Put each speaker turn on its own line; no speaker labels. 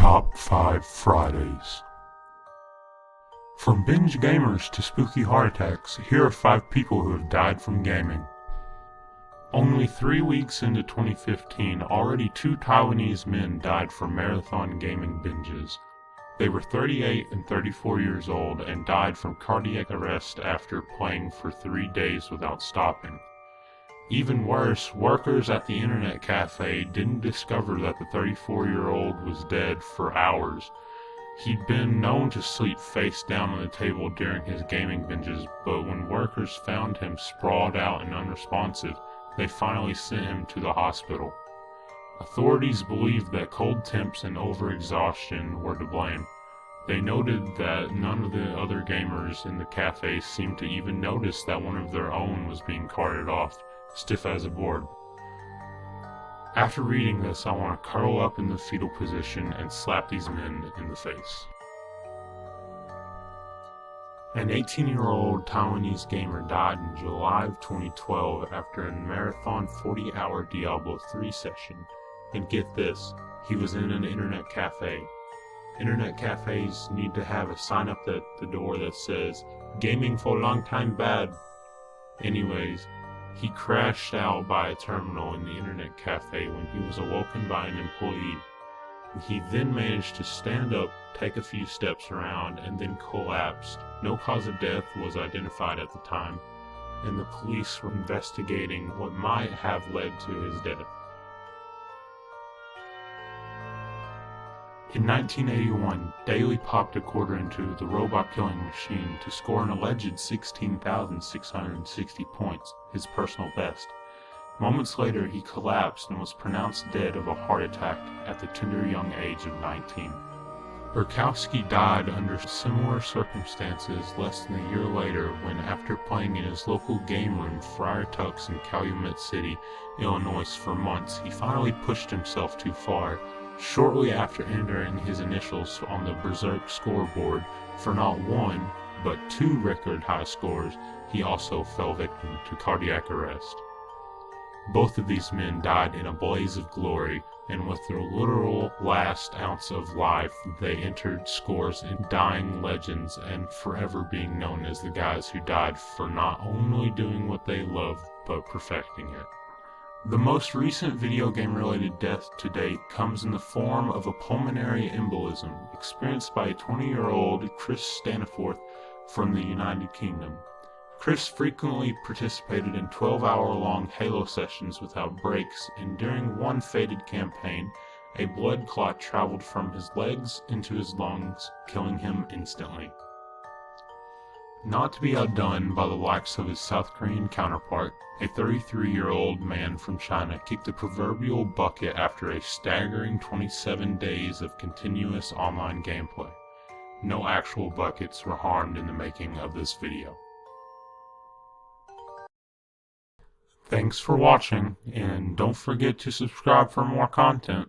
Top 5 Fridays. From binge gamers to spooky heart attacks, here are 5 people who have died from gaming. Only 3 weeks into 2015, already 2 Taiwanese men died from marathon gaming binges. They were 38 and 34 years old and died from cardiac arrest after playing for 3 days without stopping. Even worse, workers at the internet cafe didn't discover that the 34-year-old was dead for hours. He'd been known to sleep face down on the table during his gaming binges, but when workers found him sprawled out and unresponsive, they finally sent him to the hospital. Authorities believed that cold temps and overexhaustion were to blame. They noted that none of the other gamers in the cafe seemed to even notice that one of their own was being carted off, stiff as a board. After reading this, I want to curl up in the fetal position and slap these men in the face. An 18-year-old Taiwanese gamer died in July of 2012 after a marathon 40-hour Diablo 3 session. And get this, he was in an internet cafe. Internet cafes need to have a sign up at the door that says, "Gaming for long time bad." Anyways, he crashed out by a terminal in the internet cafe when he was awoken by an employee. He then managed to stand up, take a few steps around, and then collapsed. No cause of death was identified at the time, and the police were investigating what might have led to his death. In 1981, Daly popped a quarter into the robot killing machine to score an alleged 16,660 points, his personal best. Moments later, he collapsed and was pronounced dead of a heart attack at the tender young age of 19. Burkowski died under similar circumstances less than a year later when, after playing in his local game room Friar Tuck's in Calumet City, Illinois for months, he finally pushed himself too far. Shortly after entering his initials on the Berserk scoreboard for not 1, but 2 record high scores, he also fell victim to cardiac arrest. Both of these men died in a blaze of glory, and with their literal last ounce of life, they entered scores in dying legends and forever being known as the guys who died for not only doing what they loved, but perfecting it. The most recent video game-related death to date comes in the form of a pulmonary embolism experienced by a 20-year-old Chris Staniforth from the United Kingdom. Chris frequently participated in 12-hour-long Halo sessions without breaks, and during one fated campaign, a blood clot traveled from his legs into his lungs, killing him instantly. Not to be outdone by the likes of his South Korean counterpart, a 33-year-old man from China kicked the proverbial bucket after a staggering 27 days of continuous online gameplay. No actual buckets were harmed in the making of this video. Thanks for watching, and don't forget to subscribe for more content.